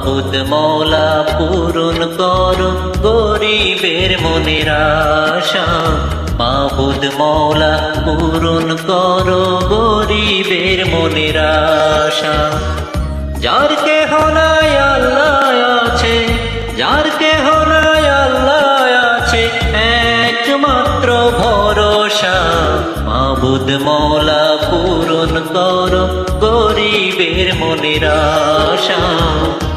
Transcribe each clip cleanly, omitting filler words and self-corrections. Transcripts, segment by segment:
মাবুদ মওলা পূরণ করো গরিবের মনের আশা। মাবুদ মওলা পূরণ করো গরিবের মনের আশা। যার কেহ নাই আল্লাহ আছে, যার কেহ নাই আল্লাহ আছে একমাত্র ভরসা। মাবুদ মওলা পূরণ করো গরিবের মনের আশা।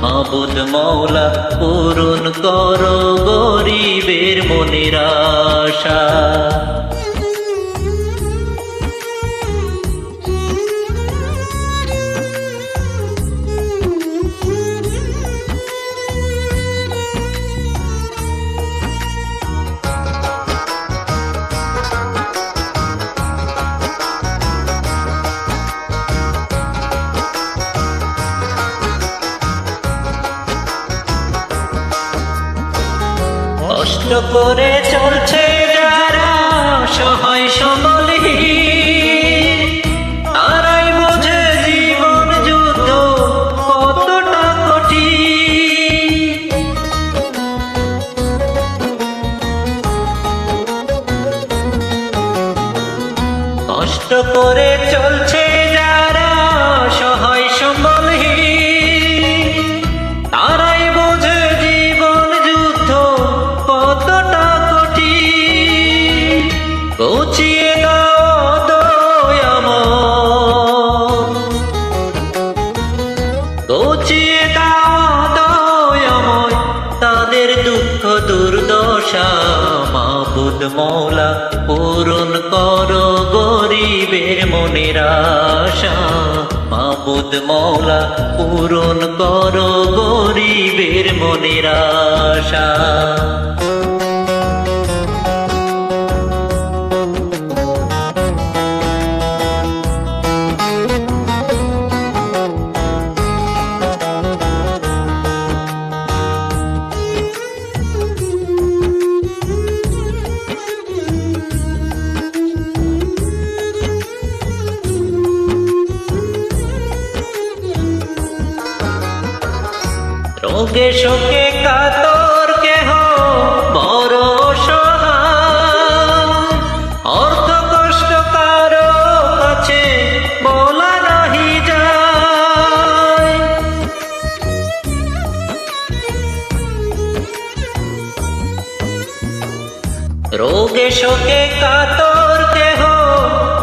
মাবুদ মওলা পূরণ করো গরিবের মনের আশা। কষ্ট করে চলছে যারা সহায় সম্বলহীন, তারাই বোঝে জীবন যুদ্ধ কতটা কঠিন। কষ্ট করে চলছে যারা সহায় সম্বলহীন, তারাই বোঝে জীবন যুদ্ধ কতটা কঠিন। ঘুচিয়ে দাও দয়াময়, ঘুচিয়ে দাও দয়াময় তাদের দুঃখ দুর্দশা। মাবুদ মওলা পূরণ করো গরিবের মনের আশা। মাবুদ মওলা পূরণ করো গরিবের মনের আশা। রোগে শোকে কাতর কেহ বড় সহায়, অর্থ কষ্ট কারো কাছে বলা নাহি যায়। রোগে শোকে কাতর কেহ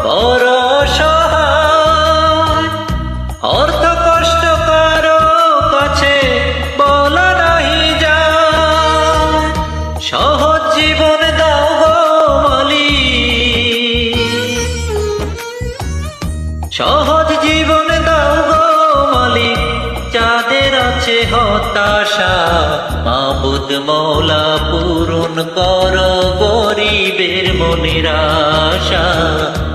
বড় সহায়, অর্থ কষ্ট কারো কাছে বলা নাহি যায়। সহজ জীবন দাও গো মালিক, সহজ জীবন দাও গো মালিক যাদের আছে হতাশা। মাবুদ মওলা পূরণ করো গরিবের মনের আশা।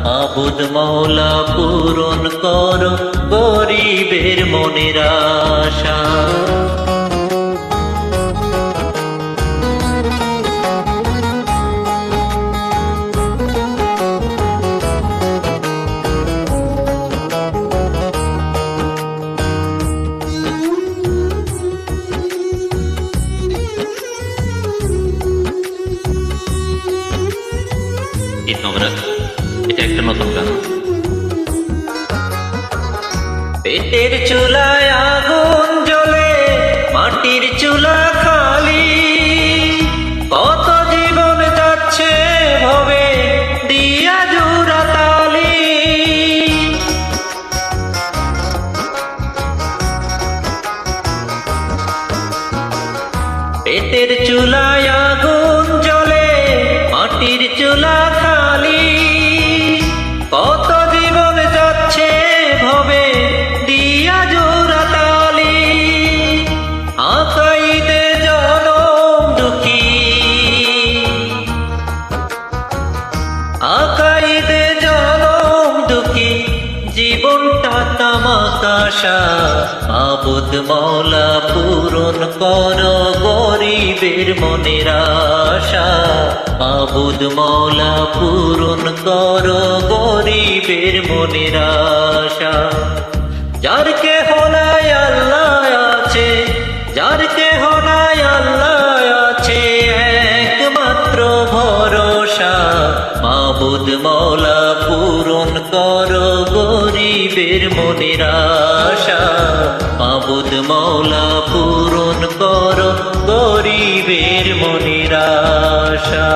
মাবুদ মওলা পূরণ করো গরিবের মনের আশা। এটা একটা নতুন গান। পেটের চুলায় আগুন জ্বলে মাটির চুলা খালি, কত জীবন যাচ্ছে ভবে দিয়া জোড়া তালি। পেটের চুলায় আগুন জ্বলে মাটির চুলা খালি, কত জীবন যাচ্ছে ভবে দিয়া জোড়া তালি। আকাইদে জনম দুঃখী, আকাইদে জনম দুঃখী জীবনটা তামাশা। মাবুদ মওলা পূরণ করো গরিবের মনের আশা। মাবুদ মওলা পূরণ করো গরিবের মনের আশা। যার কেহ নাই আল্লাহ আছে, মওলা পূরণ করো গরিবের মনের আশা মাবুদ মওলা পূরণ করো গরিবের মনের আশা